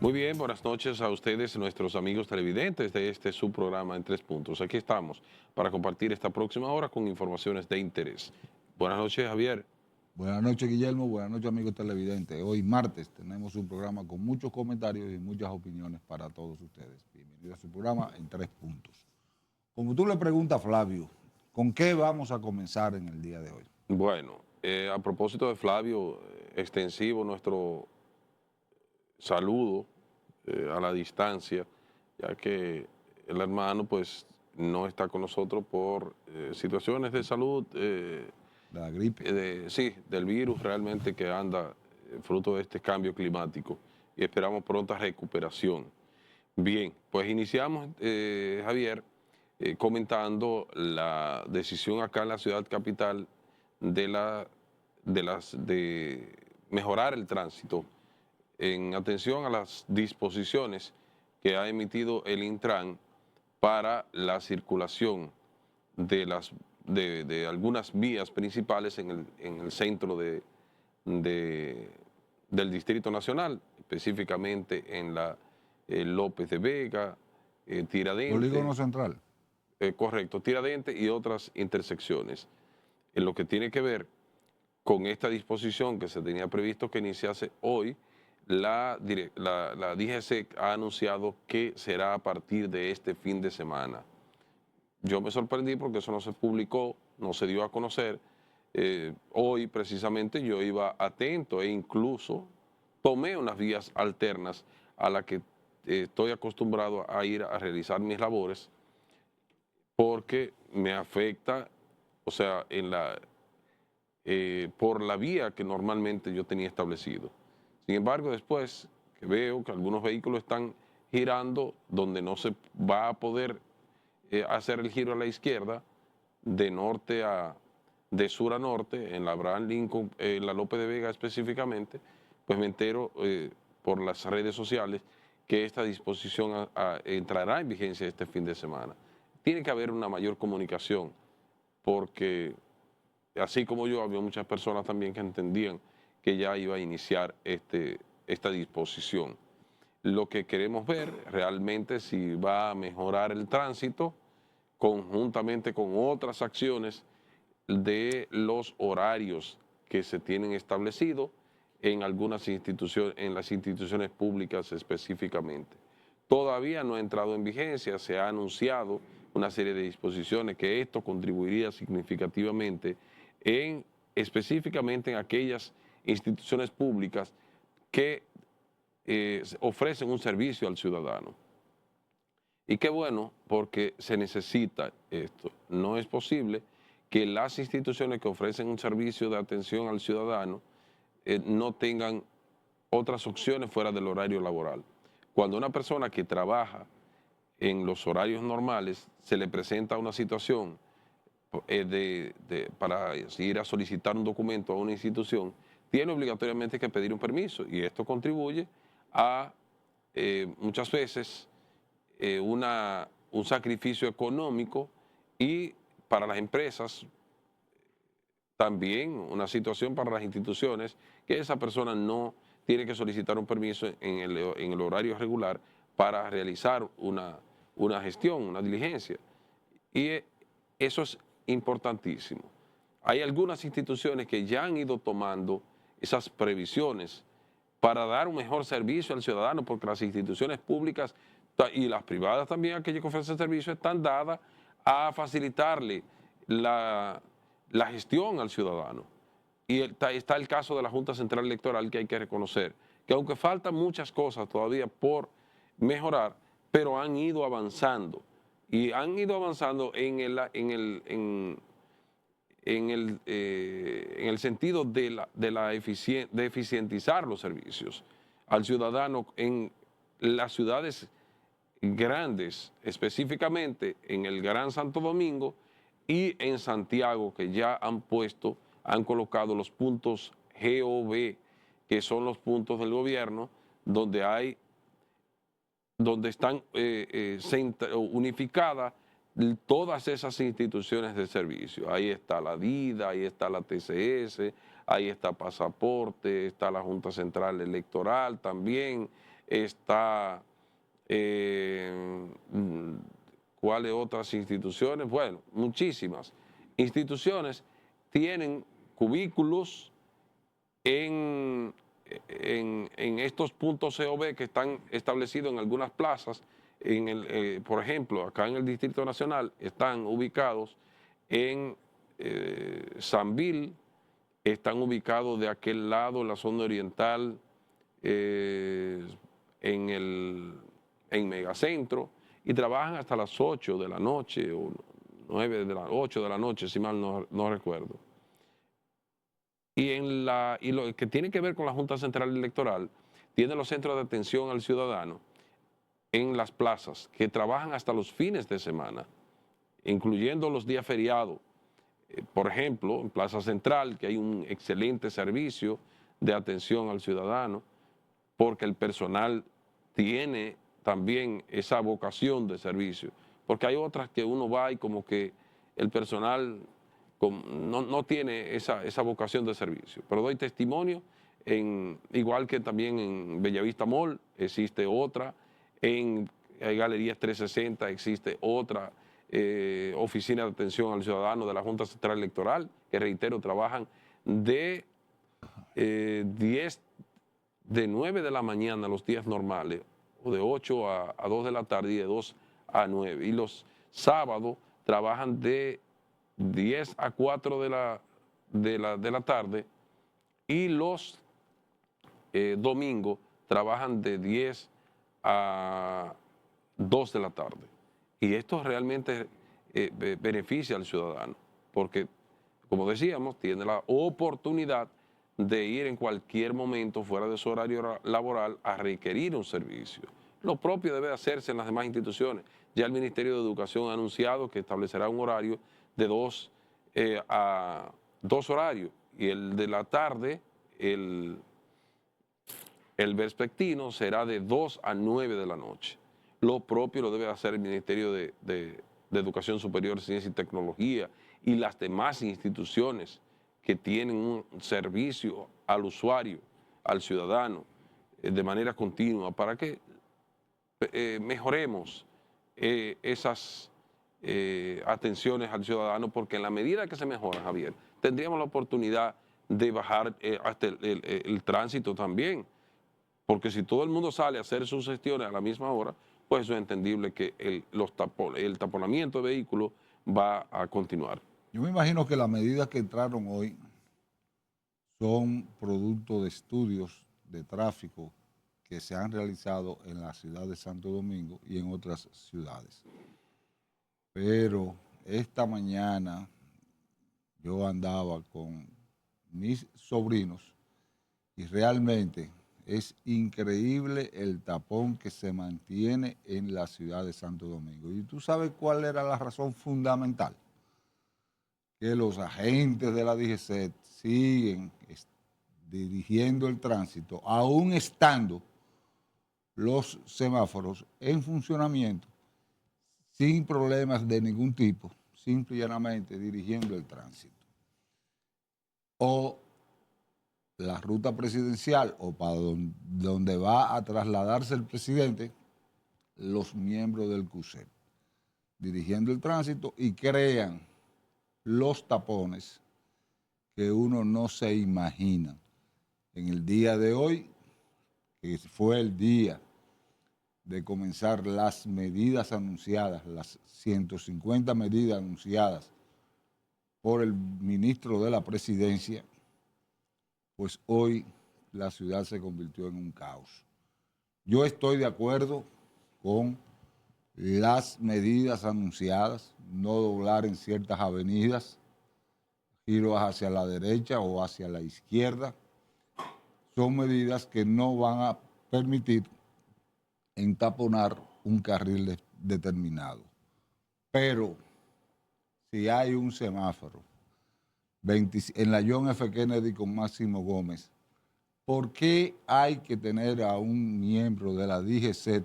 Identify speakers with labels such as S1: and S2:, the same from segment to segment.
S1: Muy bien, buenas noches a ustedes, nuestros amigos televidentes de este su programa en Tres Puntos. Aquí estamos para compartir esta próxima hora con informaciones de interés. Buenas noches, Javier.
S2: Buenas noches, Guillermo. Buenas noches, amigos televidentes. Hoy martes tenemos un programa con muchos comentarios y muchas opiniones para todos ustedes. Bienvenido a su programa en Tres Puntos. Como tú le preguntas, Flavio, ¿con qué vamos a comenzar en el día de hoy?
S1: Bueno, a propósito de Flavio, extensivo nuestro saludo a la distancia, ya que el hermano pues no está con nosotros por situaciones de salud,
S2: De la gripe.
S1: sí, del virus realmente que anda fruto de este cambio climático y esperamos pronta recuperación. Bien, pues iniciamos, Javier, comentando la decisión acá en la ciudad capital de, de mejorar el tránsito en atención a las disposiciones que ha emitido el Intran para la circulación de, de algunas vías principales en el centro de- del Distrito Nacional, específicamente en la López de Vega,
S2: Polígono
S1: Tiradentes,
S2: Central.
S1: correcto, Tiradentes y otras intersecciones. En lo que tiene que ver con esta disposición que se tenía previsto que iniciase hoy, la DGC ha anunciado que será a partir de este fin de semana. Yo me sorprendí porque eso no se publicó, no se dio a conocer. Hoy precisamente yo iba atento e incluso tomé unas vías alternas a las que estoy acostumbrado a ir a realizar mis labores porque me afecta, o sea, por la vía que normalmente yo tenía establecido. Sin embargo, después que veo que algunos vehículos están girando donde no se va a poder hacer el giro a la izquierda, de norte a, de sur a norte, en la Abraham Lincoln, en la López de Vega específicamente, pues me entero por las redes sociales que esta disposición entrará en vigencia este fin de semana. Tiene que haber una mayor comunicación, porque así como yo, había muchas personas también que entendían que ya iba a iniciar esta disposición. Lo que queremos ver realmente si va a mejorar el tránsito conjuntamente con otras acciones de los horarios que se tienen establecidos en algunas instituciones, en las instituciones públicas específicamente. Todavía no ha entrado en vigencia, se ha anunciado una serie de disposiciones que esto contribuiría significativamente en específicamente en aquellas instituciones públicas que ofrecen un servicio al ciudadano. Y qué bueno, porque se necesita esto. No es posible que las instituciones que ofrecen un servicio de atención al ciudadano no tengan otras opciones fuera del horario laboral. Cuando una persona que trabaja en los horarios normales se le presenta una situación para ir a solicitar un documento a una institución, tiene obligatoriamente que pedir un permiso y esto contribuye a muchas veces un sacrificio económico y para las empresas también una situación para las instituciones que esa persona no tiene que solicitar un permiso en el horario regular para realizar una gestión, una diligencia. Y eso es importantísimo. Hay algunas instituciones que ya han ido tomando esas previsiones para dar un mejor servicio al ciudadano, porque las instituciones públicas y las privadas también, aquellas que ofrecen servicios, están dadas a facilitarle la gestión al ciudadano. Y está el caso de la Junta Central Electoral, que hay que reconocer, que aunque faltan muchas cosas todavía por mejorar, pero han ido avanzando. Y han ido avanzando en el sentido de eficientizar los servicios al ciudadano en las ciudades grandes, específicamente en el Gran Santo Domingo y en Santiago, que ya han colocado los puntos GOV, que son los puntos del gobierno donde donde están unificadas todas esas instituciones de servicio. Ahí está la DIDA, ahí está la TCS, ahí está Pasaporte, está la Junta Central Electoral también, está, ¿cuáles otras instituciones? Bueno, muchísimas instituciones tienen cubículos en estos puntos COB que están establecidos en algunas plazas. Por ejemplo, acá en el Distrito Nacional están ubicados en Sanvil, están ubicados de aquel lado, en la zona oriental, en Megacentro, y trabajan hasta las 8 de la noche o 8 de la noche, si mal no recuerdo. Y lo que tiene que ver con la Junta Central Electoral, tiene los centros de atención al ciudadano en las plazas, que trabajan hasta los fines de semana, incluyendo los días feriados. Por ejemplo, en Plaza Central, que hay un excelente servicio de atención al ciudadano, porque el personal tiene también esa vocación de servicio. Porque hay otras que uno va y como que el personal no tiene esa vocación de servicio. Pero doy testimonio, igual que también en Bellavista Mall existe otra, en Galerías 360 existe otra oficina de atención al ciudadano de la Junta Central Electoral, que reitero, trabajan de 9 de la mañana los días normales, o de 8 a 2 de la tarde y de 2 a 9. Y los sábados trabajan de 10 a 4 de la tarde, y los domingos trabajan de 10 a 2 de la tarde. Y esto realmente beneficia al ciudadano, porque, como decíamos, tiene la oportunidad de ir en cualquier momento fuera de su horario laboral a requerir un servicio. Lo propio debe hacerse en las demás instituciones. Ya el Ministerio de Educación ha anunciado que establecerá un horario de 2 horarios, y el de la tarde, el vespertino, será de 2 a 9 de la noche. Lo propio lo debe hacer el Ministerio de Educación Superior, Ciencia y Tecnología, y las demás instituciones que tienen un servicio al usuario, al ciudadano, de manera continua, para que mejoremos esas atenciones al ciudadano, porque en la medida que se mejora, Javier, tendríamos la oportunidad de bajar hasta el tránsito también, porque si todo el mundo sale a hacer sus gestiones a la misma hora, pues eso es entendible que el taponamiento de vehículos va a continuar.
S2: Yo me imagino que las medidas que entraron hoy son producto de estudios de tráfico que se han realizado en la ciudad de Santo Domingo y en otras ciudades. Pero esta mañana yo andaba con mis sobrinos y realmente es increíble el tapón que se mantiene en la ciudad de Santo Domingo. ¿Y tú sabes cuál era la razón fundamental? Que los agentes de la DGCET siguen dirigiendo el tránsito, aún estando los semáforos en funcionamiento, sin problemas de ningún tipo, simple y llanamente dirigiendo el tránsito. O la ruta presidencial, o para donde va a trasladarse el presidente, los miembros del CUSEP, dirigiendo el tránsito, y crean los tapones que uno no se imagina. En el día de hoy, que fue el día de comenzar las medidas anunciadas, las 150 medidas anunciadas por el ministro de la Presidencia, pues hoy la ciudad se convirtió en un caos. Yo estoy de acuerdo con las medidas anunciadas, no doblar en ciertas avenidas, giros hacia la derecha o hacia la izquierda. Son medidas que no van a permitir entaponar un carril determinado. Pero si hay un semáforo en la John F. Kennedy con Máximo Gómez, ¿por qué hay que tener a un miembro de la DGCET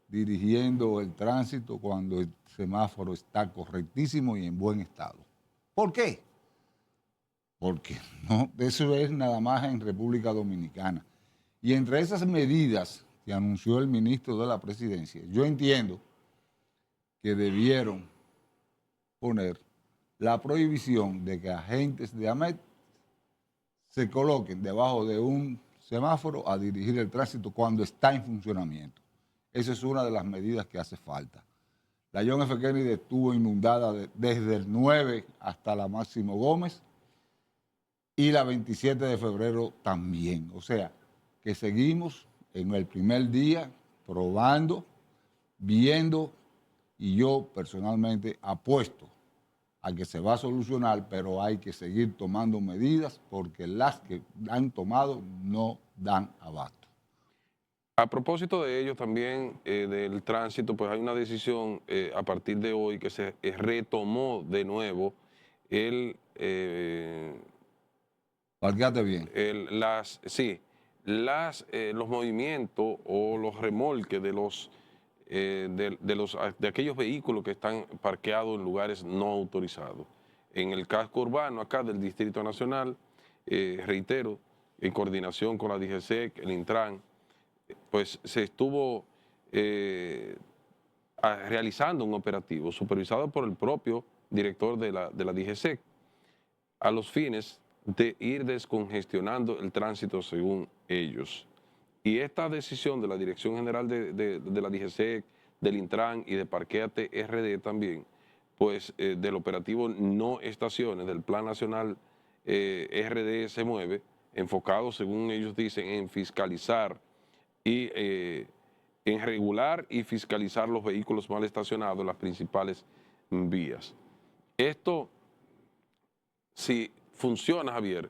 S2: dirigiendo el tránsito cuando el semáforo está correctísimo y en buen estado? ¿Por qué? Porque no, eso es nada más en República Dominicana. Y entre esas medidas que anunció el ministro de la Presidencia, yo entiendo que debieron poner la prohibición de que agentes de AMET se coloquen debajo de un semáforo a dirigir el tránsito cuando está en funcionamiento. Esa es una de las medidas que hace falta. La John F. Kennedy estuvo inundada desde el 9 hasta la Máximo Gómez y la 27 de febrero también. O sea, que seguimos en el primer día probando, viendo, y yo personalmente apuesto a que se va a solucionar, pero hay que seguir tomando medidas porque las que han tomado no dan abasto.
S1: A propósito de ello también, del tránsito, pues hay una decisión a partir de hoy que se retomó de nuevo el,
S2: Parqueate bien.
S1: los movimientos o los remolques de aquellos vehículos que están parqueados en lugares no autorizados. En el casco urbano acá del Distrito Nacional, reitero, en coordinación con la DGCEC, el Intran, pues se estuvo realizando un operativo supervisado por el propio director de la DGCEC a los fines de ir descongestionando el tránsito según ellos. Y esta decisión de la Dirección General de la DGCEC, del Intran y de Parquéate RD también, pues del operativo No Estaciones, del Plan Nacional RD se mueve, enfocado, según ellos dicen, en fiscalizar y en regular y fiscalizar los vehículos mal estacionados en las principales vías. Esto, si funciona, Javier,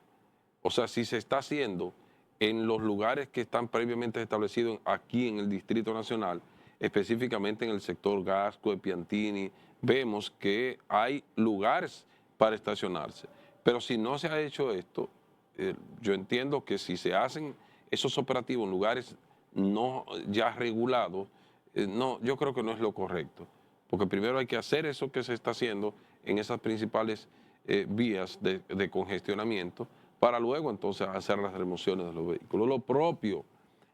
S1: o sea, si se está haciendo en los lugares que están previamente establecidos aquí en el Distrito Nacional, específicamente en el sector Gasco, Piantini, vemos que hay lugares para estacionarse. Pero si no se ha hecho esto, yo entiendo que si se hacen esos operativos en lugares no ya regulados, no, yo creo que no es lo correcto. Porque primero hay que hacer eso que se está haciendo en esas principales vías de congestionamiento, para luego entonces hacer las remociones de los vehículos. Lo propio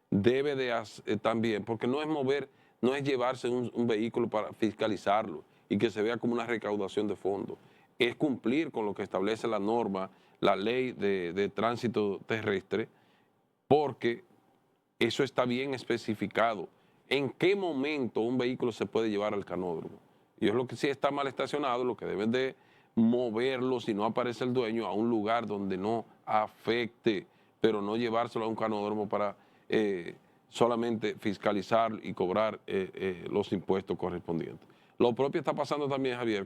S1: debe de hacer también, porque no es mover, no es llevarse un vehículo para fiscalizarlo y que se vea como una recaudación de fondos. Es cumplir con lo que establece la norma, la ley de tránsito terrestre, porque eso está bien especificado. ¿En qué momento un vehículo se puede llevar al canódromo? Y es lo que sí está mal estacionado, lo que deben de moverlo, si no aparece el dueño, a un lugar donde no afecte, pero no llevárselo a un canódromo para solamente fiscalizar y cobrar los impuestos correspondientes. Lo propio está pasando también, Javier,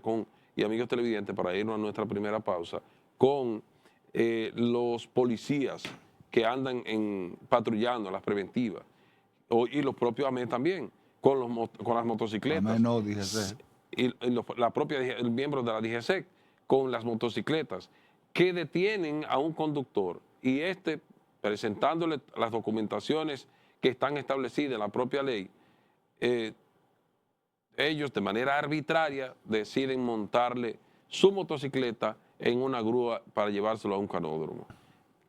S1: y amigos televidentes, para irnos a nuestra primera pausa, con los policías que andan patrullando las preventivas, y los propios AME también, con las motocicletas.
S2: AME no, DGCEC.
S1: El miembro de la DGCEC, con las motocicletas, que detienen a un conductor y presentándole las documentaciones que están establecidas en la propia ley, ellos de manera arbitraria deciden montarle su motocicleta en una grúa para llevárselo a un canódromo,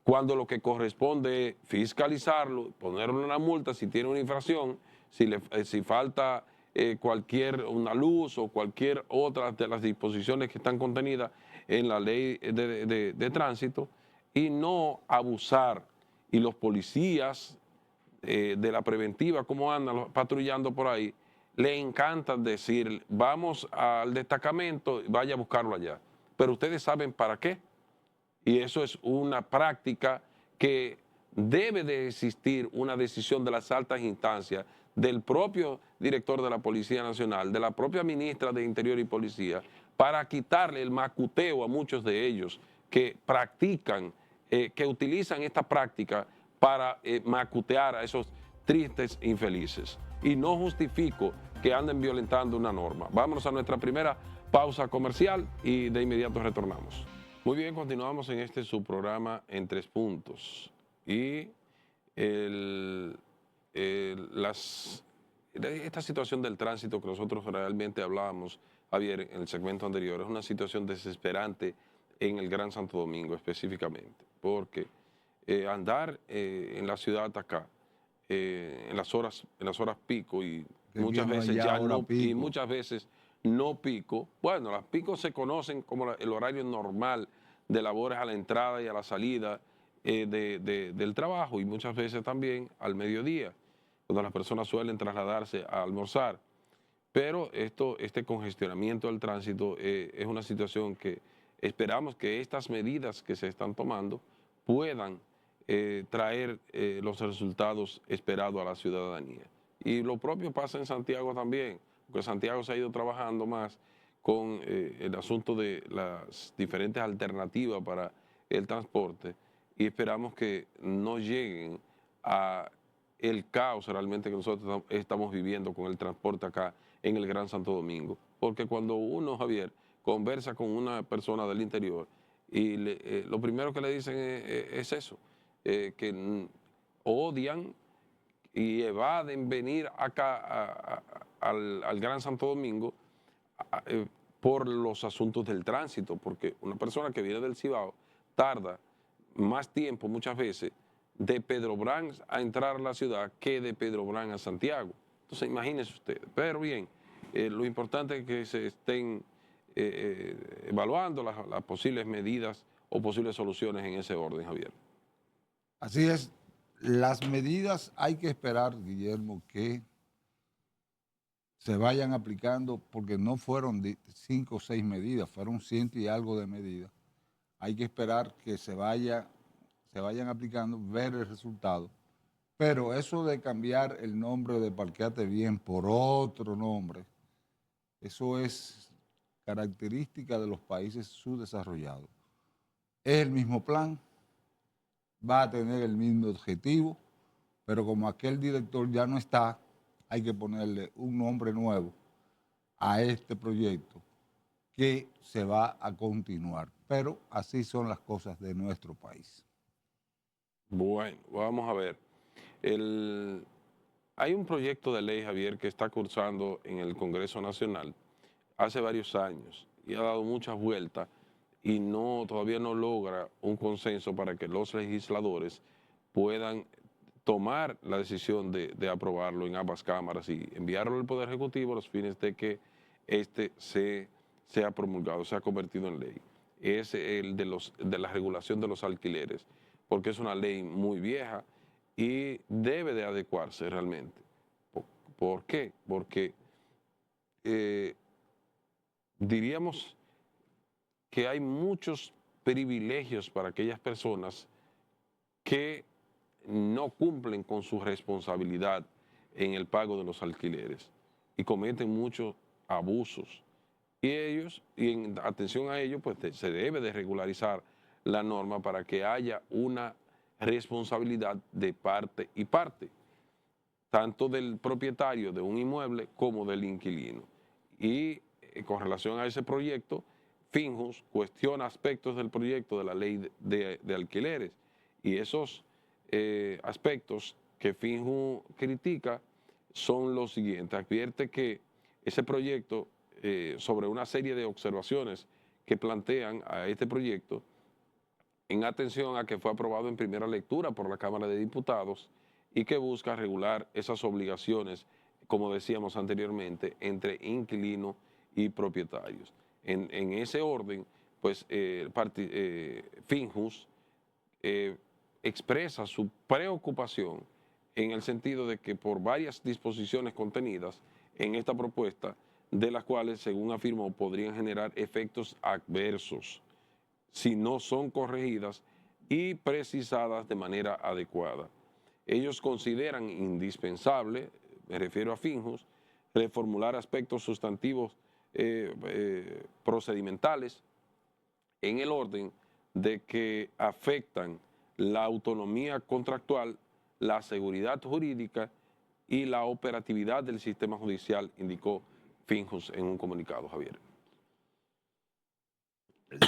S1: cuando lo que corresponde es fiscalizarlo, ponerle una multa si tiene una infracción, si falta una luz o cualquier otra de las disposiciones que están contenidas en la ley de tránsito, y no abusar. Y los policías de la preventiva, como andan patrullando por ahí, le encanta decir, vamos al destacamento, vaya a buscarlo allá. Pero ustedes saben para qué. Y eso es una práctica que debe de existir una decisión de las altas instancias, del propio director de la Policía Nacional, de la propia ministra de Interior y Policía, para quitarle el macuteo a muchos de ellos que practican, que utilizan esta práctica para macutear a esos tristes infelices. Y no justifico que anden violentando una norma. Vámonos a nuestra primera pausa comercial y de inmediato retornamos. Muy bien, continuamos en este subprograma en 3 puntos. Y esta situación del tránsito que nosotros realmente hablábamos, Javier, en el segmento anterior, es una situación desesperante en el Gran Santo Domingo específicamente, porque andar en la ciudad acá en las horas pico y
S2: Que
S1: muchas
S2: aquí no hay
S1: veces ya
S2: hora
S1: no, y
S2: pico.
S1: muchas veces no pico. Bueno, las picos se conocen como el horario normal de labores a la entrada y a la salida del trabajo, y muchas veces también al mediodía, cuando las personas suelen trasladarse a almorzar. Pero este congestionamiento del tránsito es una situación que esperamos que estas medidas que se están tomando puedan traer los resultados esperados a la ciudadanía. Y lo propio pasa en Santiago también, porque Santiago se ha ido trabajando más con el asunto de las diferentes alternativas para el transporte, y esperamos que no lleguen a el caos realmente que nosotros estamos viviendo con el transporte acá en el Gran Santo Domingo. Porque cuando uno, Javier, conversa con una persona del interior y lo primero que le dicen es eso, que odian y evaden venir acá al Gran Santo Domingo por los asuntos del tránsito, porque una persona que viene del Cibao tarda más tiempo muchas veces de Pedro Brán a entrar a la ciudad que de Pedro Brán a Santiago. Entonces imagínense ustedes. Pero bien, lo importante es que se estén evaluando las posibles medidas o posibles soluciones en ese orden, Javier.
S2: Así es, las medidas hay que esperar, Guillermo, que se vayan aplicando, porque no fueron 5 o 6 medidas, fueron 100 y algo de medidas. Hay que esperar que se vayan aplicando, ver el resultado. Pero eso de cambiar el nombre de Parquéate Bien por otro nombre, eso es característica de los países subdesarrollados. Es el mismo plan, va a tener el mismo objetivo, pero como aquel director ya no está, hay que ponerle un nombre nuevo a este proyecto que se va a continuar. Pero así son las cosas de nuestro país.
S1: Bueno, vamos a ver. Hay un proyecto de ley, Javier, que está cursando en el Congreso Nacional hace varios años y ha dado muchas vueltas y todavía no logra un consenso para que los legisladores puedan tomar la decisión de aprobarlo en ambas cámaras y enviarlo al Poder Ejecutivo a los fines de que este sea promulgado, sea convertido en ley. Es el de la regulación de los alquileres, porque es una ley muy vieja y debe de adecuarse realmente. ¿Por qué? Porque eh, diríamos que hay muchos privilegios para aquellas personas que no cumplen con su responsabilidad en el pago de los alquileres y cometen muchos abusos. Y en atención a ello, pues se debe de regularizar la norma para que haya una responsabilidad de parte y parte, tanto del propietario de un inmueble como del inquilino. Y con relación a ese proyecto, Finjus cuestiona aspectos del proyecto de la ley de alquileres, y esos aspectos que Finjus critica son los siguientes. Advierte que ese proyecto, sobre una serie de observaciones que plantean a este proyecto, en atención a que fue aprobado en primera lectura por la Cámara de Diputados y que busca regular esas obligaciones, como decíamos anteriormente, entre inquilinos y propietarios. En ese orden, pues Finjus expresa su preocupación en el sentido de que por varias disposiciones contenidas en esta propuesta, de las cuales, según afirmó, podrían generar efectos adversos si no son corregidas y precisadas de manera adecuada. Ellos consideran indispensable, me refiero a Finjus, reformular aspectos sustantivos procedimentales en el orden de que afectan la autonomía contractual, la seguridad jurídica y la operatividad del sistema judicial, indicó Finjus en un comunicado, Javier.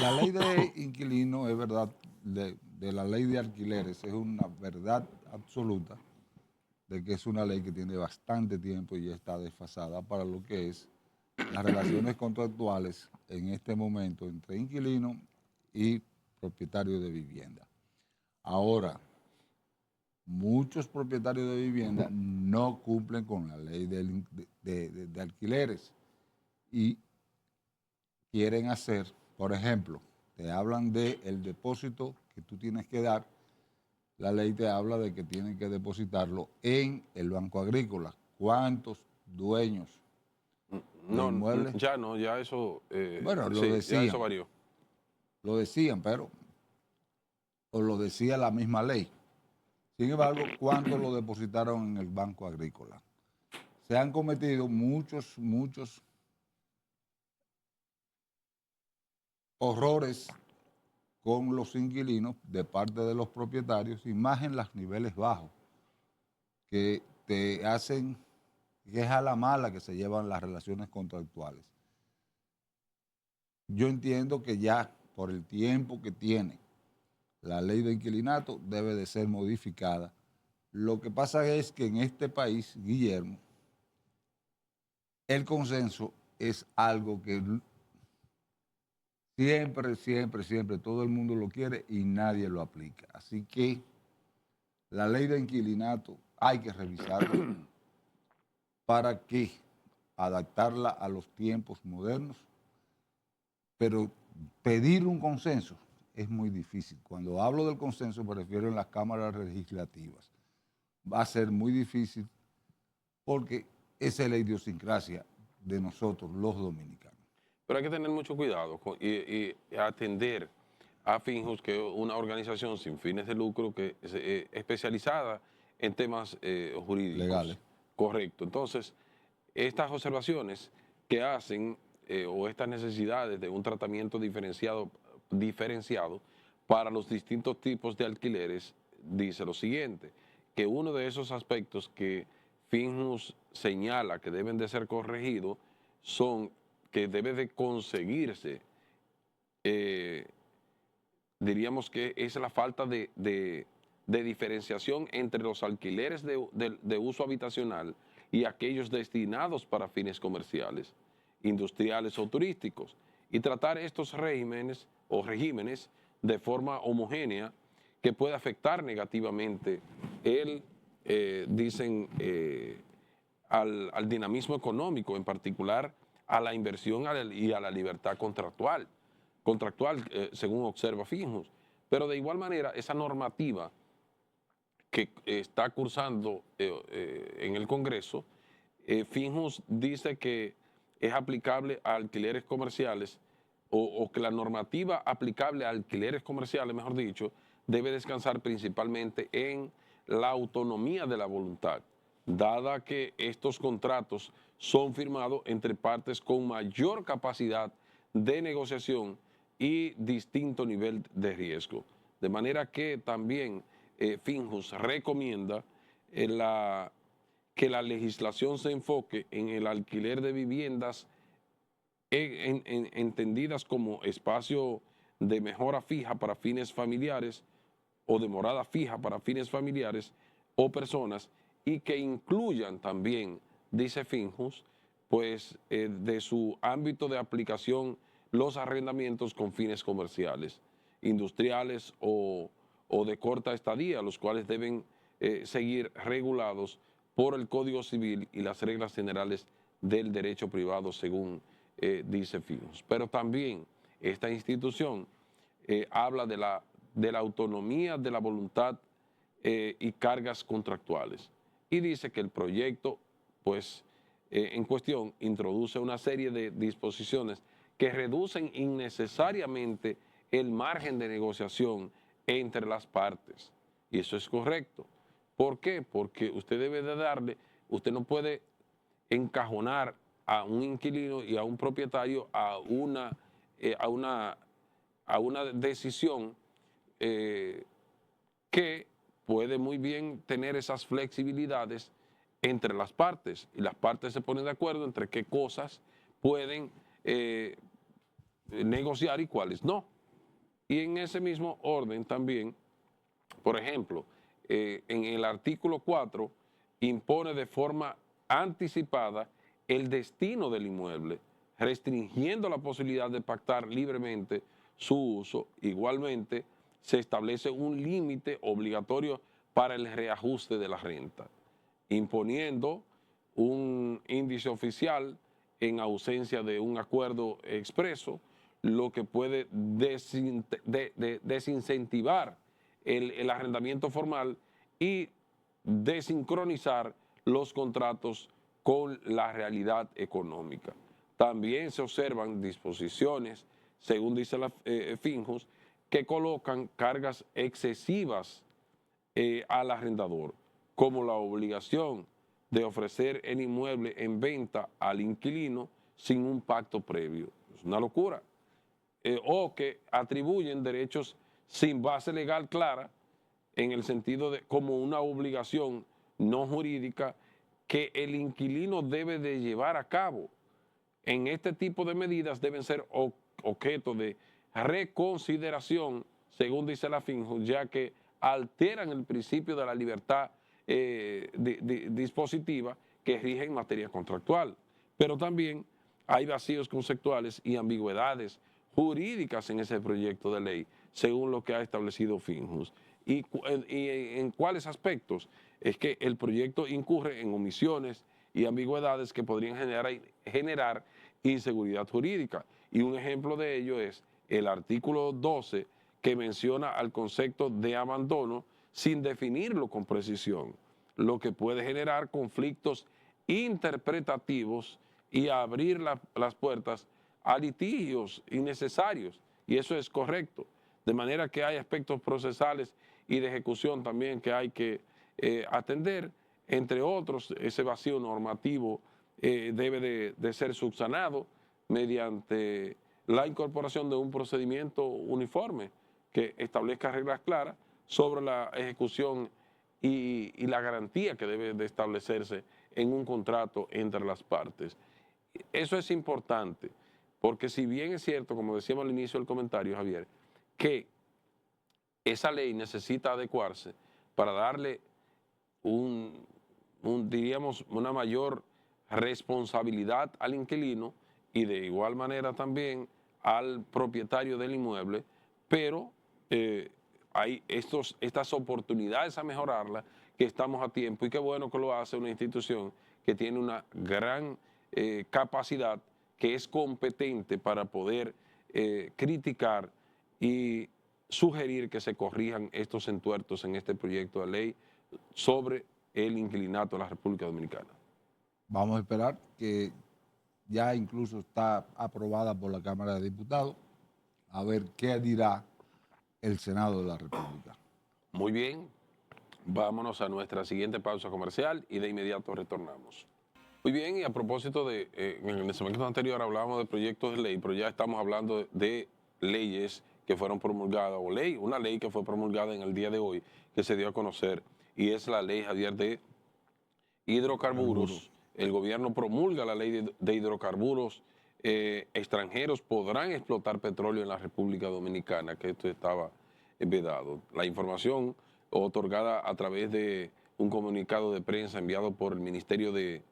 S2: La ley de inquilinos es verdad, de la ley de alquileres, es una verdad absoluta de que es una ley que tiene bastante tiempo y ya está desfasada para lo que es las relaciones contractuales en este momento entre inquilino y propietario de vivienda. Ahora, muchos propietarios de vivienda no cumplen con la ley de alquileres y quieren hacer, por ejemplo, te hablan del depósito que tú tienes que dar. La ley te habla de que tienen que depositarlo en el Banco Agrícola. ¿Cuántos dueños de
S1: No,
S2: inmuebles?
S1: ya no, ya eso,
S2: Bueno, lo
S1: sí, ya eso
S2: decían,
S1: varió.
S2: pero o lo decía la misma ley. Sin embargo, ¿cuántos lo depositaron en el Banco Agrícola? Se han cometido muchos horrores con los inquilinos de parte de los propietarios, y más en los niveles bajos, que te hacen, que es a la mala que se llevan las relaciones contractuales. Yo entiendo que ya por el tiempo que tiene la ley de inquilinato debe de ser modificada. Lo que pasa es que en este país, Guillermo, el consenso es algo que siempre todo el mundo lo quiere y nadie lo aplica. Así que la ley de inquilinato hay que revisarla para que adaptarla a los tiempos modernos, pero pedir un consenso es muy difícil. Cuando hablo del consenso me refiero en las cámaras legislativas. Va a ser muy difícil porque esa es la idiosincrasia de nosotros, los dominicanos.
S1: Pero hay que tener mucho cuidado y atender a Finjus, que es una organización sin fines de lucro que es especializada en temas jurídicos.
S2: Legales.
S1: Correcto. Entonces, estas observaciones que hacen o estas necesidades de un tratamiento diferenciado para los distintos tipos de alquileres, dice lo siguiente, que uno de esos aspectos que Finjus señala que deben de ser corregidos son que debe de conseguirse, diríamos que es la falta de diferenciación entre los alquileres de uso habitacional y aquellos destinados para fines comerciales, industriales o turísticos, y tratar estos regímenes de forma homogénea que puede afectar negativamente al dinamismo económico, en particular a la inversión y a la libertad contractual, según observa Finjus. Pero de igual manera, esa normativa que está cursando en el Congreso, Finjus dice que es aplicable a alquileres comerciales o que la normativa aplicable a alquileres comerciales, mejor dicho, debe descansar principalmente en la autonomía de la voluntad, dada que estos contratos son firmados entre partes con mayor capacidad de negociación y distinto nivel de riesgo. De manera que también Finjus recomienda que la legislación se enfoque en el alquiler de viviendas entendidas como espacio de mejora fija para fines familiares o de morada fija para fines familiares o personas, y que incluyan también, dice Finjus, pues de su ámbito de aplicación los arrendamientos con fines comerciales, industriales o de corta estadía, los cuales deben seguir regulados por el Código Civil y las reglas generales del derecho privado, según dice Finjus. Pero también esta institución habla de la autonomía de la voluntad y cargas contractuales. Y dice que el proyecto, pues, en cuestión, introduce una serie de disposiciones que reducen innecesariamente el margen de negociación entre las partes. Y eso es correcto. ¿Por qué? Porque usted debe de usted no puede encajonar a un inquilino y a un propietario a una decisión que puede muy bien tener esas flexibilidades entre las partes, y las partes se ponen de acuerdo entre qué cosas pueden negociar y cuáles no. Y en ese mismo orden también, por ejemplo, en el artículo 4 impone de forma anticipada el destino del inmueble, restringiendo la posibilidad de pactar libremente su uso. Igualmente, se establece un límite obligatorio para el reajuste de la renta, imponiendo un índice oficial en ausencia de un acuerdo expreso, lo que puede desincentivar el arrendamiento formal y desincronizar los contratos con la realidad económica. También se observan disposiciones, según dice la Finjus, que colocan cargas excesivas al arrendador, como la obligación de ofrecer el inmueble en venta al inquilino sin un pacto previo. Es una locura. O que atribuyen derechos sin base legal clara, en el sentido de como una obligación no jurídica que el inquilino debe de llevar a cabo. En este tipo de medidas deben ser objeto de reconsideración, según dice la Finjus, ya que alteran el principio de la libertad dispositiva que rige en materia contractual. Pero también hay vacíos conceptuales y ambigüedades jurídicas en ese proyecto de ley, según lo que ha establecido Finjus. ¿Y en cuáles aspectos? Es que el proyecto incurre en omisiones y ambigüedades que podrían generar inseguridad jurídica. Y un ejemplo de ello es el artículo 12, que menciona al concepto de abandono sin definirlo con precisión, lo que puede generar conflictos interpretativos y abrir las puertas a litigios innecesarios, y eso es correcto. De manera que hay aspectos procesales y de ejecución también que hay que atender, entre otros. Ese vacío normativo debe de ser subsanado mediante la incorporación de un procedimiento uniforme que establezca reglas claras sobre la ejecución y la garantía que debe de establecerse en un contrato entre las partes. Eso es importante, porque si bien es cierto, como decíamos al inicio del comentario, Javier, que esa ley necesita adecuarse para darle diríamos, una mayor responsabilidad al inquilino y de igual manera también al propietario del inmueble, pero hay estas oportunidades a mejorarla, que estamos a tiempo, y qué bueno que lo hace una institución que tiene una gran capacidad, que es competente para poder criticar y sugerir que se corrijan estos entuertos en este proyecto de ley sobre el inquilinato de la República Dominicana.
S2: Vamos a esperar que ya incluso está aprobada por la Cámara de Diputados, a ver qué dirá el Senado de la República.
S1: Muy bien, vámonos a nuestra siguiente pausa comercial y de inmediato retornamos. Muy bien, y a propósito de, en el segmento anterior hablábamos de proyectos de ley, pero ya estamos hablando de leyes que fueron promulgadas, o una ley que fue promulgada en el día de hoy, que se dio a conocer, y es la ley, Javier, de hidrocarburos. El gobierno promulga la ley de hidrocarburos. Extranjeros podrán explotar petróleo en la República Dominicana, que esto estaba vedado. La información otorgada a través de un comunicado de prensa enviado por el Ministerio de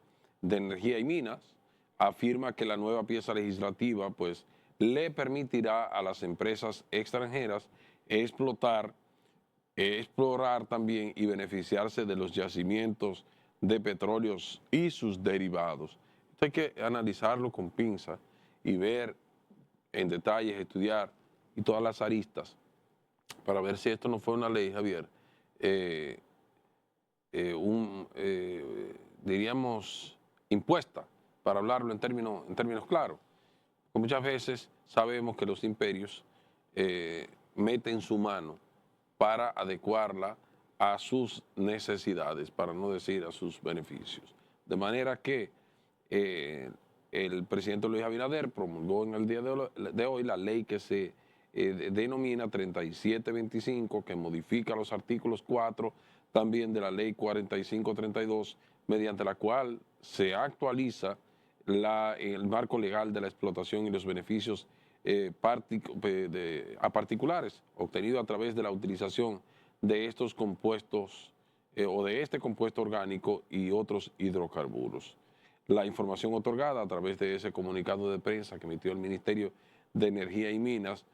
S1: Energía y Minas afirma que la nueva pieza legislativa pues le permitirá a las empresas extranjeras explorar también y beneficiarse de los yacimientos de petróleos y sus derivados. Esto hay que analizarlo con pinza y ver en detalles, estudiar y todas las aristas para ver si esto no fue una ley, Javier, diríamos, impuesta, para hablarlo en términos claros. Porque muchas veces sabemos que los imperios meten su mano para adecuarla a sus necesidades, para no decir a sus beneficios. De manera que el presidente Luis Abinader promulgó en el día de hoy la ley que se denomina 3725, que modifica los artículos 4 también de la ley 4532, mediante la cual se actualiza el marco legal de la explotación y los beneficios a particulares, obtenido a través de la utilización de estos compuestos o de este compuesto orgánico y otros hidrocarburos. La información otorgada a través de ese comunicado de prensa que emitió el Ministerio de Energía y Minas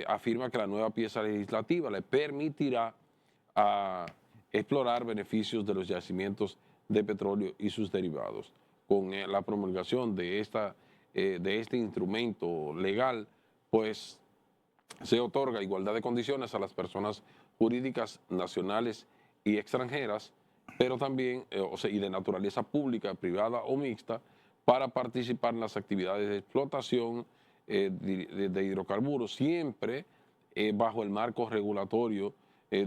S1: afirma que la nueva pieza legislativa le permitirá a explorar beneficios de los yacimientos de petróleo y sus derivados. Con la promulgación de este instrumento legal, pues se otorga igualdad de condiciones a las personas jurídicas nacionales y extranjeras, pero también, y de naturaleza pública, privada o mixta, para participar en las actividades de explotación de hidrocarburos, siempre bajo el marco regulatorio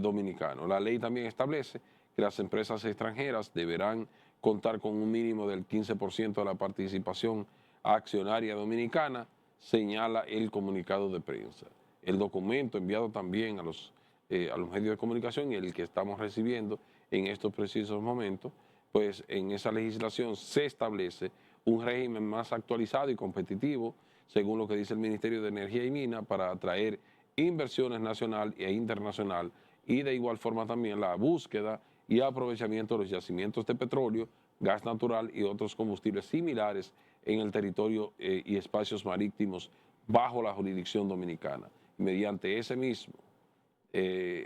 S1: dominicano. La ley también establece que las empresas extranjeras deberán contar con un mínimo del 15% de la participación accionaria dominicana, señala el comunicado de prensa. El documento enviado también a los medios de comunicación y el que estamos recibiendo en estos precisos momentos, pues en esa legislación se establece un régimen más actualizado y competitivo, según lo que dice el Ministerio de Energía y Minas, para atraer inversiones nacional e internacional, y de igual forma también la búsqueda y aprovechamiento de los yacimientos de petróleo, gas natural y otros combustibles similares en el territorio y espacios marítimos bajo la jurisdicción dominicana. Mediante ese mismo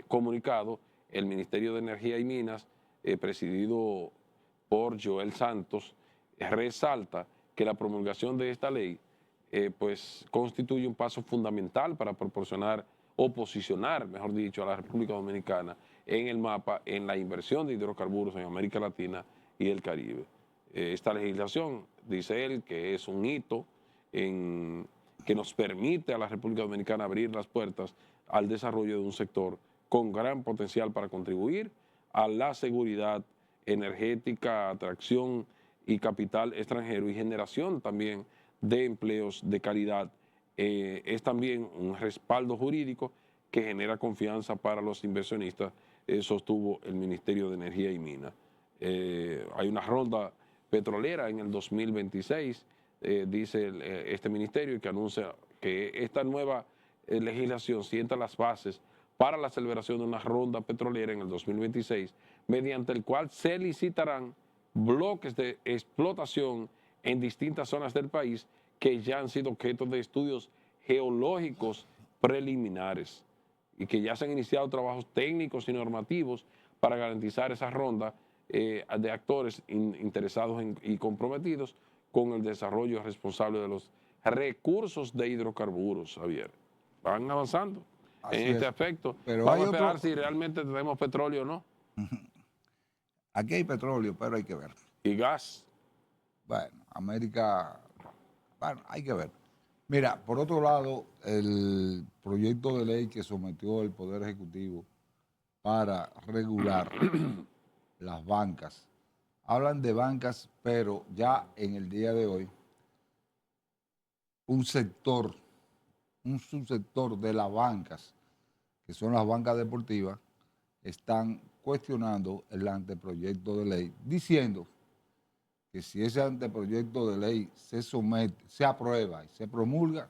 S1: comunicado, el Ministerio de Energía y Minas, presidido por Joel Santos, resalta que la promulgación de esta ley pues constituye un paso fundamental para proporcionar o posicionar, mejor dicho, a la República Dominicana en el mapa en la inversión de hidrocarburos en América Latina y el Caribe. Esta legislación, dice él, que es un hito que nos permite a la República Dominicana abrir las puertas al desarrollo de un sector con gran potencial para contribuir a la seguridad energética, atracción y capital extranjero y generación también de empleos de calidad. Es también un respaldo jurídico que genera confianza para los inversionistas, sostuvo el Ministerio de Energía y Minas. Hay una ronda petrolera en el 2026, dice este ministerio, que anuncia que esta nueva legislación sienta las bases para la celebración de una ronda petrolera en el 2026, mediante el cual se licitarán bloques de explotación en distintas zonas del país que ya han sido objeto de estudios geológicos preliminares y que ya se han iniciado trabajos técnicos y normativos para garantizar esa ronda de actores interesados y comprometidos con el desarrollo responsable de los recursos de hidrocarburos, Javier. Van avanzando en este aspecto.
S2: Pero
S1: vamos a esperar si realmente tenemos petróleo o no.
S2: Aquí hay petróleo, pero hay que ver.
S1: Y gas.
S2: Bueno, América, bueno, hay que ver. Mira, por otro lado, el proyecto de ley que sometió el Poder Ejecutivo para regular las bancas, hablan de bancas, pero ya en el día de hoy, un subsector de las bancas, que son las bancas deportivas, están cuestionando el anteproyecto de ley, diciendo que si ese anteproyecto de ley se somete, se aprueba y se promulga,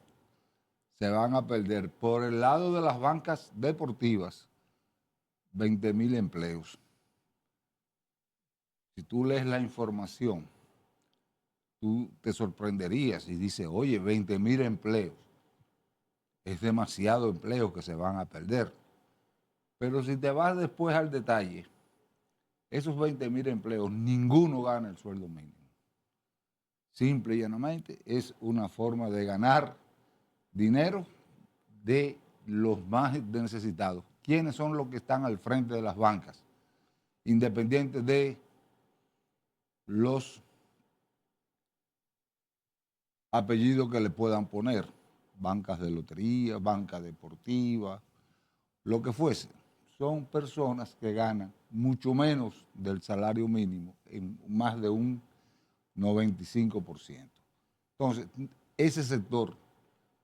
S2: se van a perder por el lado de las bancas deportivas 20,000 empleos. Si tú lees la información, tú te sorprenderías y dices, oye, 20,000 empleos. Es demasiado empleo que se van a perder. Pero si te vas después al detalle, esos 20,000 empleos, ninguno gana el sueldo mínimo. Simple y llanamente es una forma de ganar dinero de los más necesitados. ¿Quiénes son los que están al frente de las bancas? Independientes de los apellidos que le puedan poner. Bancas de lotería, banca deportiva, lo que fuese. Son personas que ganan mucho menos del salario mínimo, en más de un 95%. Entonces, ese sector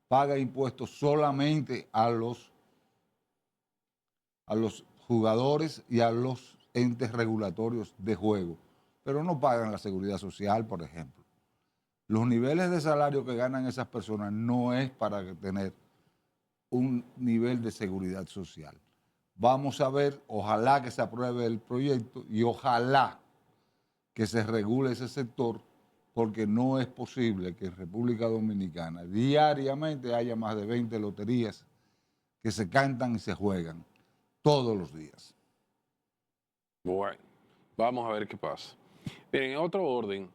S2: paga impuestos solamente a los jugadores y a los entes regulatorios de juego, pero no pagan la seguridad social, por ejemplo. Los niveles de salario que ganan esas personas no es para tener un nivel de seguridad social. Vamos a ver, ojalá que se apruebe el proyecto y ojalá que se regule ese sector, porque no es posible que en República Dominicana diariamente haya más de 20 loterías que se cantan y se juegan todos los días.
S1: Bueno, vamos a ver qué pasa. Miren, en otro orden,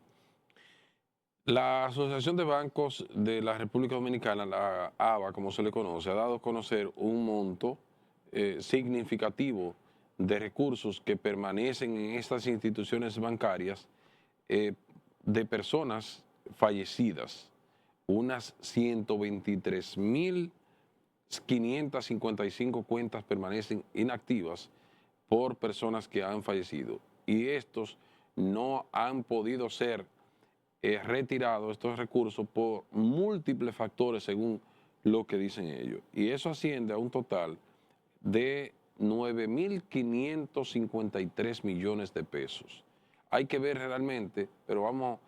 S1: la Asociación de Bancos de la República Dominicana, la ABA, como se le conoce, ha dado a conocer un monto significativo de recursos que permanecen en estas instituciones bancarias eh, de personas fallecidas, unas 123.555 cuentas permanecen inactivas por personas que han fallecido y estos no han podido ser retirados, estos recursos, por múltiples factores según lo que dicen ellos. Y eso asciende a un total de 9.553 millones de pesos. Hay que ver realmente, pero vamos,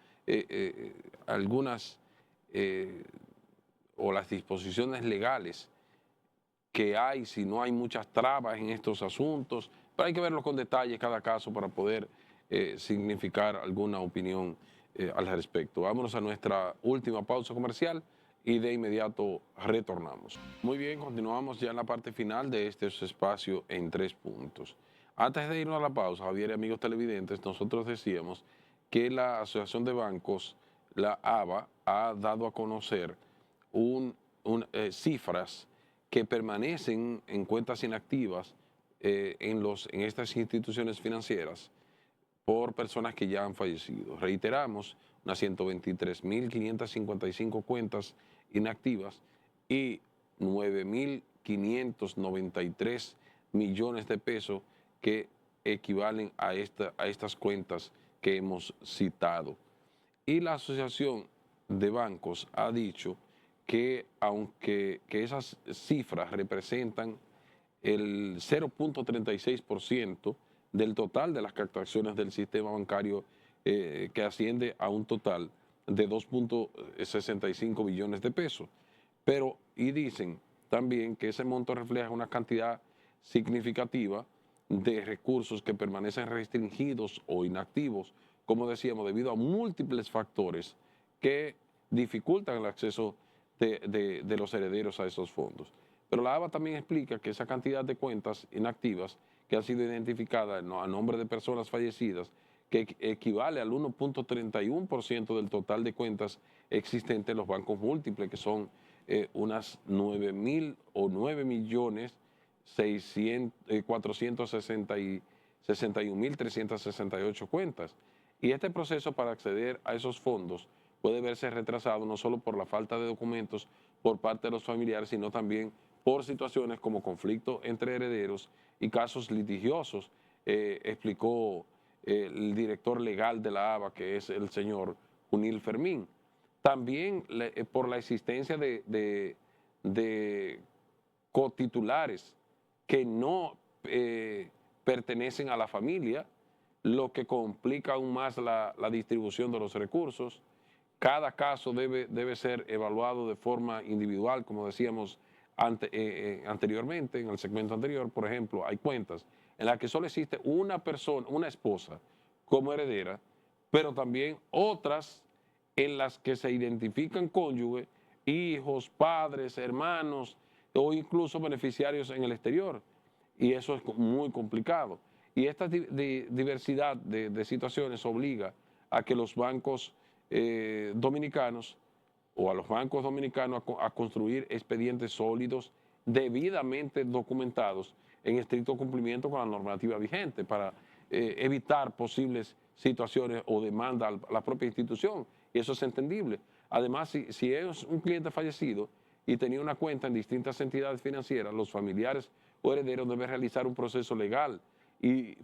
S1: algunas o las disposiciones legales que hay, si no hay muchas trabas en estos asuntos, pero hay que verlo con detalle cada caso para poder significar alguna opinión al respecto. Vámonos a nuestra última pausa comercial y de inmediato retornamos. Muy bien, continuamos ya en la parte final de este espacio en 3 puntos. Antes de irnos a la pausa, Javier y amigos televidentes, nosotros decíamos que la Asociación de Bancos, la ABA, ha dado a conocer cifras que permanecen en cuentas inactivas en estas instituciones financieras por personas que ya han fallecido. Reiteramos, unas 123.555 cuentas inactivas y 9.593 millones de pesos que equivalen a estas cuentas que hemos citado. Y la Asociación de Bancos ha dicho que aunque esas cifras representan el 0.36% del total de las captaciones del sistema bancario, que asciende a un total de 2.65 billones de pesos. Pero, y dicen también que ese monto refleja una cantidad significativa de recursos que permanecen restringidos o inactivos, como decíamos, debido a múltiples factores que dificultan el acceso de los herederos a esos fondos. Pero la ABA también explica que esa cantidad de cuentas inactivas que han sido identificadas a nombre de personas fallecidas, que equivale al 1.31% del total de cuentas existentes en los bancos múltiples, que son unas 9.000 o 9.461.368 cuentas. Y este proceso para acceder a esos fondos puede verse retrasado no solo por la falta de documentos por parte de los familiares, sino también por situaciones como conflicto entre herederos y casos litigiosos, explicó el director legal de la ABA, que es el señor Junil Fermín. También por la existencia de cotitulares que no pertenecen a la familia, lo que complica aún más la distribución de los recursos. Cada caso debe ser evaluado de forma individual, como decíamos anteriormente, en el segmento anterior. Por ejemplo, hay cuentas en las que solo existe una persona, una esposa, como heredera, pero también otras en las que se identifican cónyuges, hijos, padres, hermanos o incluso beneficiarios en el exterior. Y eso es muy complicado. Y esta diversidad de situaciones obliga a que los bancos dominicanos o a los bancos dominicanos a construir expedientes sólidos, debidamente documentados, en estricto cumplimiento con la normativa vigente para evitar posibles situaciones o demanda a la propia institución. Y eso es entendible. Además, si es un cliente fallecido y tenía una cuenta en distintas entidades financieras, los familiares o herederos deben realizar un proceso legal y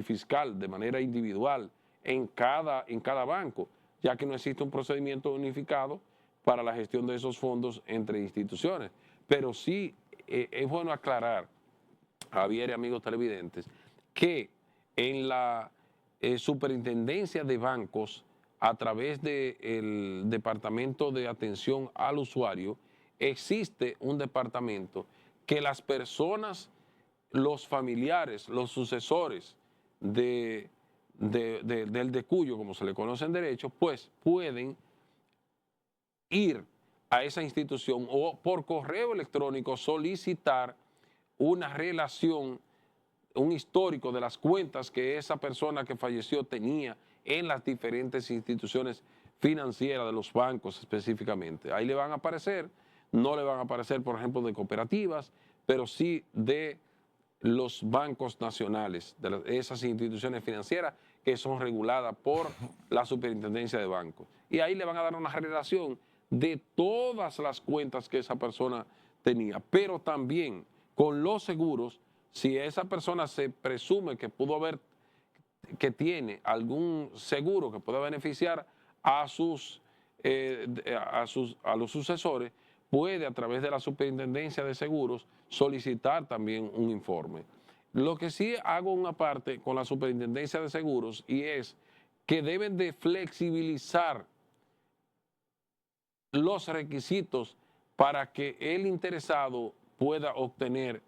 S1: fiscal de manera individual en cada banco, ya que no existe un procedimiento unificado para la gestión de esos fondos entre instituciones. Pero sí es bueno aclarar, Javier y amigos televidentes, que en la superintendencia de bancos, a través del Departamento de Atención al Usuario, existe un departamento que las personas, los familiares, los sucesores del decuyo, como se le conoce en derecho, pues pueden ir a esa institución o por correo electrónico solicitar una relación un histórico de las cuentas que esa persona que falleció tenía en las diferentes instituciones financieras de los bancos específicamente. Ahí le van a aparecer, no le van a aparecer, por ejemplo, de cooperativas, pero sí de los bancos nacionales, de esas instituciones financieras que son reguladas por la superintendencia de bancos. Y ahí le van a dar una relación de todas las cuentas que esa persona tenía, pero también con los seguros, si esa persona se presume que pudo haber, que tiene algún seguro que pueda beneficiar a a los sucesores, puede a través de la superintendencia de seguros solicitar también un informe. Lo que sí hago una parte con la superintendencia de seguros y es que deben de flexibilizar los requisitos para que el interesado pueda obtener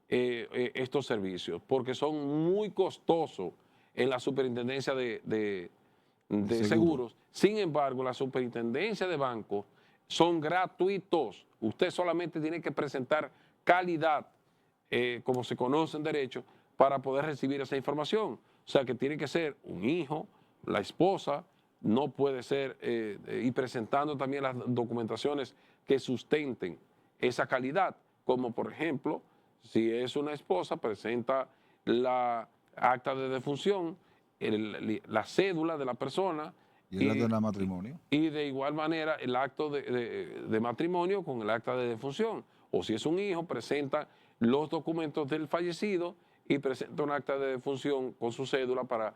S1: estos servicios, porque son muy costosos en la superintendencia de seguros. Sin embargo, la superintendencia de bancos son gratuitos. Usted solamente tiene que presentar calidad, como se conoce en derecho, para poder recibir esa información. O sea, que tiene que ser un hijo, la esposa, no puede ser, y presentando también las documentaciones que sustenten esa calidad, como por ejemplo, si es una esposa, presenta la acta de defunción, la cédula de la persona.
S2: ¿Y el acta de matrimonio?
S1: Y de igual manera el acto de matrimonio con el acta de defunción. O si es un hijo, presenta los documentos del fallecido y presenta un acta de defunción con su cédula para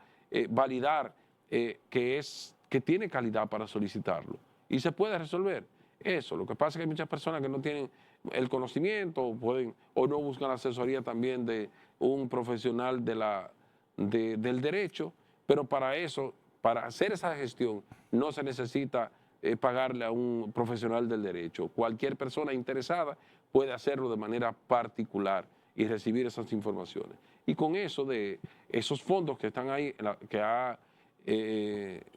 S1: validar que tiene calidad para solicitarlo. Y se puede resolver eso. Lo que pasa es que hay muchas personas que no tienen el conocimiento o no buscan la asesoría también de un profesional del derecho, pero para eso, para hacer esa gestión, no se necesita pagarle a un profesional del derecho. Cualquier persona interesada puede hacerlo de manera particular y recibir esas informaciones. Y con eso de esos fondos que están ahí, que ha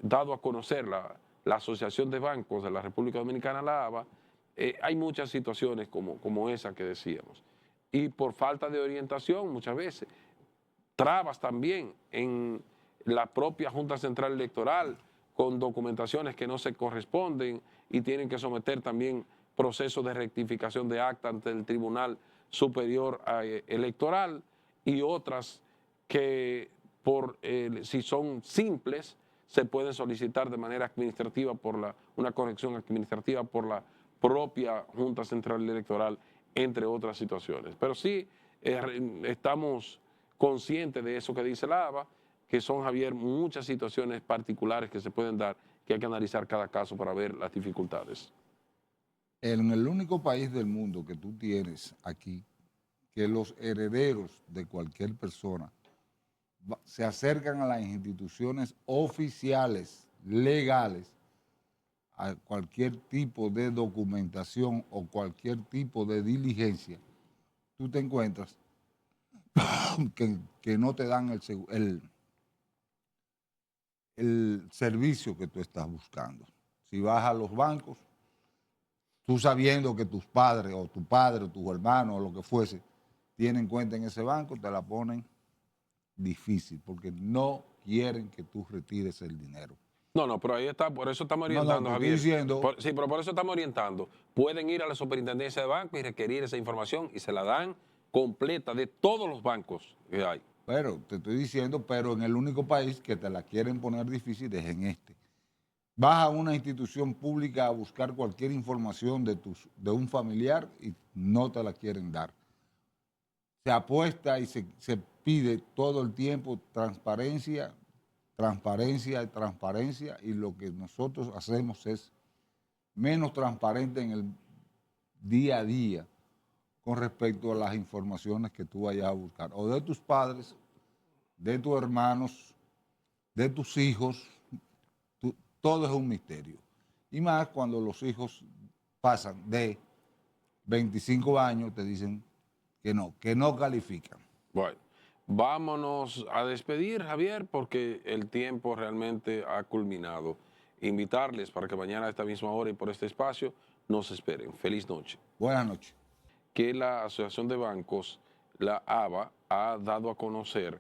S1: dado a conocer la Asociación de Bancos de la República Dominicana, la ABA, hay muchas situaciones como esa que decíamos. Y por falta de orientación muchas veces, trabas también en la propia Junta Central Electoral con documentaciones que no se corresponden y tienen que someter también procesos de rectificación de acta ante el Tribunal Superior Electoral y otras que si son simples se pueden solicitar de manera administrativa una corrección administrativa por la propia Junta Central Electoral, entre otras situaciones. Pero sí estamos conscientes de eso que dice la ABA, que son, Javier, muchas situaciones particulares que se pueden dar, que hay que analizar cada caso para ver las dificultades.
S2: En el único país del mundo que tú tienes aquí, que los herederos de cualquier persona se acercan a las instituciones oficiales, legales, a cualquier tipo de documentación o cualquier tipo de diligencia, tú te encuentras que no te dan el servicio que tú estás buscando. Si vas a los bancos, tú sabiendo que tus padres o tu padre o tus hermanos o lo que fuese tienen cuenta en ese banco, te la ponen difícil porque no quieren que tú retires el dinero.
S1: No, pero ahí está, por eso estamos orientando, Javier.
S2: Diciendo,
S1: sí, pero por eso estamos orientando. Pueden ir a la superintendencia de bancos y requerir esa información y se la dan completa de todos los bancos que hay.
S2: Pero te estoy diciendo, pero en el único país que te la quieren poner difícil es en este. Vas a una institución pública a buscar cualquier información de un familiar y no te la quieren dar. Se apuesta y se pide todo el tiempo transparencia, transparencia y transparencia, y lo que nosotros hacemos es menos transparente en el día a día con respecto a las informaciones que tú vayas a buscar, o de tus padres, de tus hermanos, de tus hijos. Todo es un misterio. Y más cuando los hijos pasan de 25 años, te dicen que no califican.
S1: Bueno, vámonos a despedir, Javier, porque el tiempo realmente ha culminado. Invitarles para que mañana a esta misma hora y por este espacio nos esperen. Feliz noche.
S2: Buenas noches.
S1: Que la Asociación de Bancos, la ABA, ha dado a conocer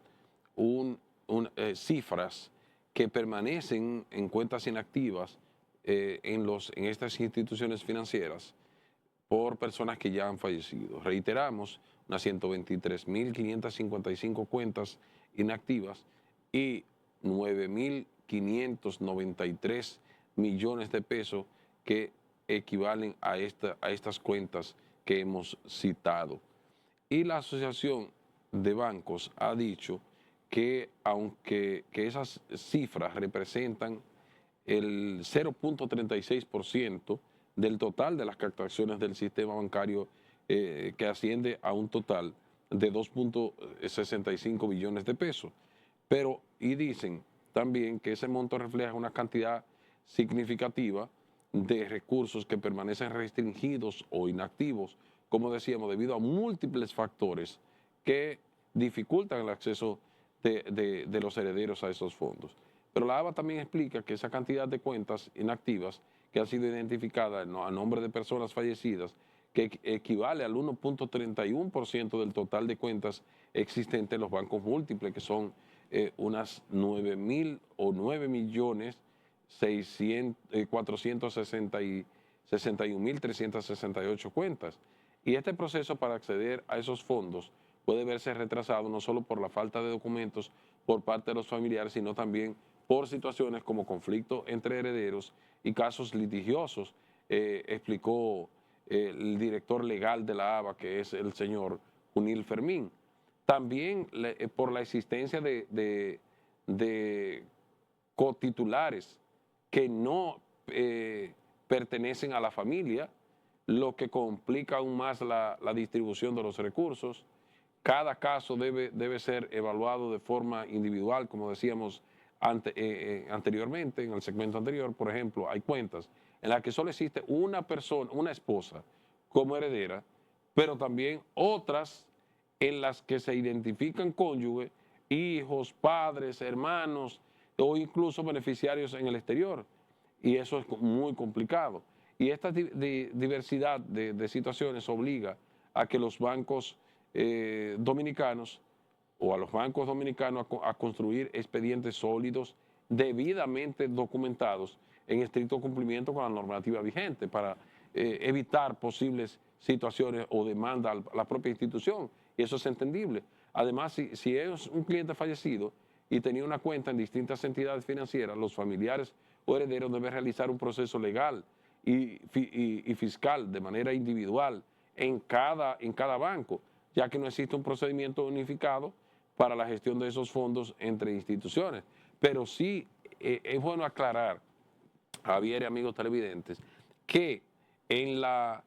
S1: cifras que permanecen en cuentas inactivas en estas instituciones financieras por personas que ya han fallecido. Reiteramos, unas 123.555 cuentas inactivas y 9.593 millones de pesos que equivalen a estas cuentas que hemos citado. Y la Asociación de Bancos ha dicho que aunque esas cifras representan el 0.36% del total de las captaciones del sistema bancario, que asciende a un total de 2.65 billones de pesos. Pero, y dicen también que ese monto refleja una cantidad significativa de recursos que permanecen restringidos o inactivos, como decíamos, debido a múltiples factores que dificultan el acceso de los herederos a esos fondos. Pero la ABA también explica que esa cantidad de cuentas inactivas que han sido identificadas a nombre de personas fallecidas, que equivale al 1.31% del total de cuentas existentes en los bancos múltiples, que son unas 9.000 o 9.461.368 cuentas. Y este proceso para acceder a esos fondos puede verse retrasado no solo por la falta de documentos por parte de los familiares, sino también por situaciones como conflicto entre herederos y casos litigiosos, explicó el director legal de la ABA, que es el señor Junil Fermín. También por la existencia de cotitulares que no pertenecen a la familia, lo que complica aún más la distribución de los recursos. Cada caso debe ser evaluado de forma individual, como decíamos anteriormente, en el segmento anterior. Por ejemplo, hay cuentas en las que solo existe una persona, una esposa, como heredera, pero también otras en las que se identifican cónyuges, hijos, padres, hermanos o incluso beneficiarios en el exterior. Y eso es muy complicado. Y esta diversidad de situaciones obliga a que los bancos dominicanos o a los bancos dominicanos a construir expedientes sólidos, debidamente documentados, en estricto cumplimiento con la normativa vigente para evitar posibles situaciones o demanda a la propia institución. Y eso es entendible. Además, si es un cliente fallecido y tenía una cuenta en distintas entidades financieras, los familiares o herederos deben realizar un proceso legal y fiscal de manera individual en cada banco, ya que no existe un procedimiento unificado para la gestión de esos fondos entre instituciones. Pero sí es bueno aclarar, Javier y amigos televidentes, que en la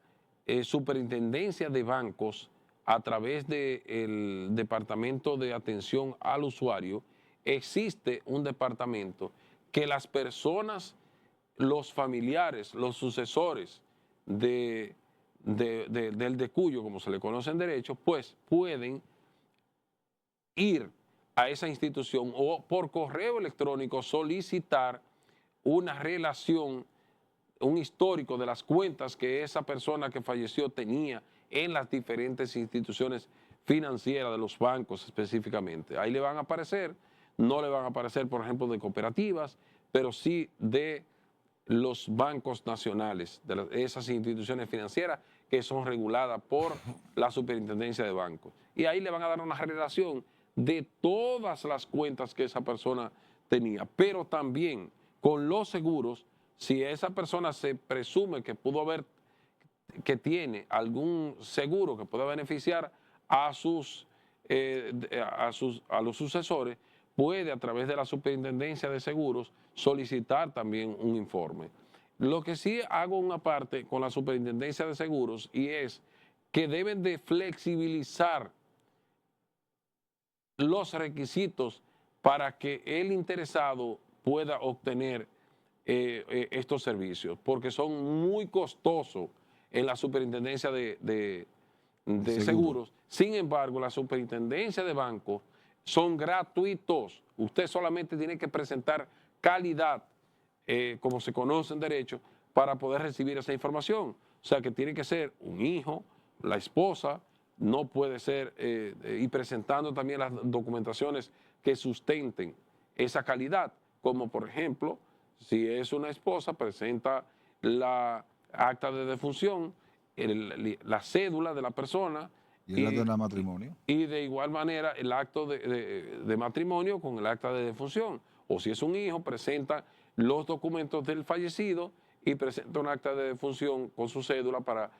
S1: superintendencia de bancos, a través del Departamento de Atención al Usuario, existe un departamento que las personas, los familiares, los sucesores del decuyo, como se le conoce en derecho, pues pueden ir a esa institución o por correo electrónico solicitar una relación, un histórico de las cuentas que esa persona que falleció tenía en las diferentes instituciones financieras de los bancos específicamente. Ahí le van a aparecer, no le van a aparecer, por ejemplo, de cooperativas, pero sí de los bancos nacionales, de esas instituciones financieras que son reguladas por la superintendencia de bancos. Y ahí le van a dar una relación de todas las cuentas que esa persona tenía, pero también con los seguros, si esa persona se presume que tiene algún seguro que pueda beneficiar a los sucesores, puede a través de la superintendencia de seguros solicitar también un informe. Lo que sí hago una parte con la superintendencia de seguros y es que deben de flexibilizar los requisitos para que el interesado pueda obtener estos servicios, porque son muy costosos en la superintendencia de seguros. Sin embargo, la superintendencia de bancos son gratuitos. Usted solamente tiene que presentar calidad, como se conoce en derecho, para poder recibir esa información. O sea que tiene que ser un hijo, la esposa, no puede ser, y presentando también las documentaciones que sustenten esa calidad, como por ejemplo, si es una esposa, presenta la acta de defunción, la cédula de la persona
S2: ¿Y el acta de matrimonio?
S1: y de igual manera el acto de matrimonio con el acta de defunción. O si es un hijo, presenta los documentos del fallecido y presenta un acta de defunción con su cédula para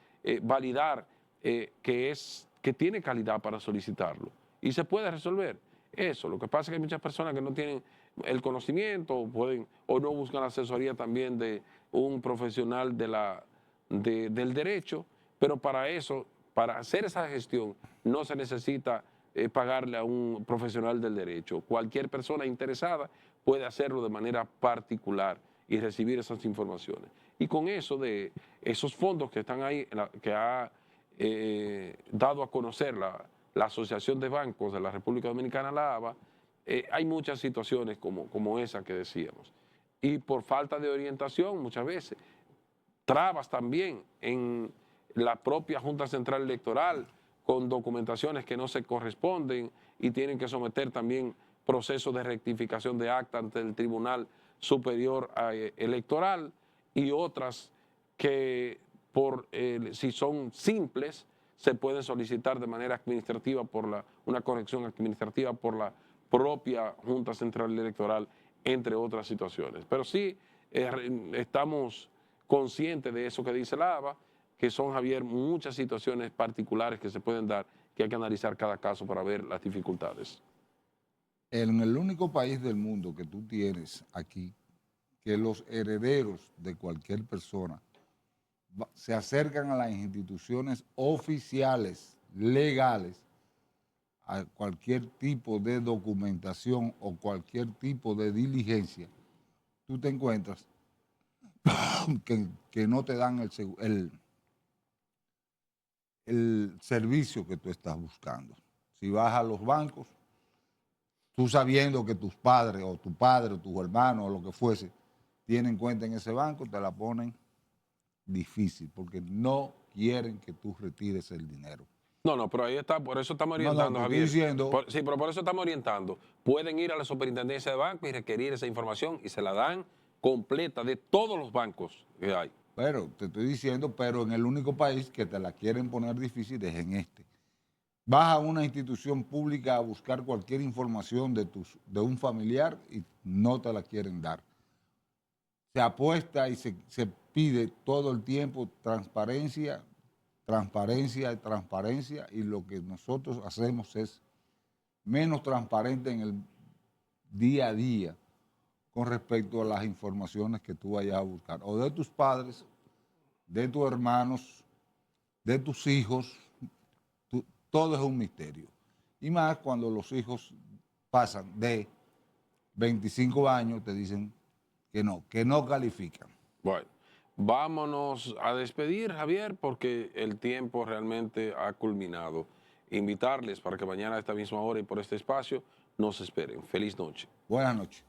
S1: validar que tiene calidad para solicitarlo. Y se puede resolver eso. Lo que pasa es que hay muchas personas que no tienen el conocimiento o no buscan la asesoría también de un profesional del derecho, pero para eso, para hacer esa gestión, no se necesita pagarle a un profesional del derecho. Cualquier persona interesada puede hacerlo de manera particular y recibir esas informaciones. Y con eso de esos fondos que están ahí, que ha dado a conocer la Asociación de Bancos de la República Dominicana, la ABA, hay muchas situaciones como esa que decíamos. Y por falta de orientación muchas veces, trabas también en la propia Junta Central Electoral con documentaciones que no se corresponden y tienen que someter también procesos de rectificación de acta ante el Tribunal Superior Electoral y otras que si son simples se pueden solicitar de manera administrativa una corrección administrativa por la propia Junta Central Electoral, entre otras situaciones. Pero sí estamos conscientes de eso que dice la ABA, que son, Javier, muchas situaciones particulares que se pueden dar, que hay que analizar cada caso para ver las dificultades.
S2: En el único país del mundo que tú tienes aquí, que los herederos de cualquier persona se acercan a las instituciones oficiales, legales, a cualquier tipo de documentación o cualquier tipo de diligencia, tú te encuentras que no te dan el servicio que tú estás buscando. Si vas a los bancos, tú sabiendo que tus padres o tu padre o tus hermanos o lo que fuese tienen cuenta en ese banco, te la ponen difícil porque no quieren que tú retires el dinero.
S1: No, pero ahí está, por eso estamos orientando,
S2: te
S1: Javier.
S2: estoy diciendo,
S1: Sí, pero por eso estamos orientando. Pueden ir a la superintendencia de banco y requerir esa información y se la dan completa de todos los bancos que hay.
S2: Pero te estoy diciendo, pero en el único país que te la quieren poner difícil es en este. Vas a una institución pública a buscar cualquier información de un familiar y no te la quieren dar. Se apuesta y se pide todo el tiempo transparencia, transparencia y transparencia, y lo que nosotros hacemos es menos transparente en el día a día con respecto a las informaciones que tú vayas a buscar, o de tus padres, de tus hermanos, de tus hijos. Todo es un misterio. Y más cuando los hijos pasan de 25 años, te dicen que no califican.
S1: Bueno, vámonos a despedir, Javier, porque el tiempo realmente ha culminado. Invitarles para que mañana a esta misma hora y por este espacio nos esperen. Feliz noche.
S2: Buenas noches.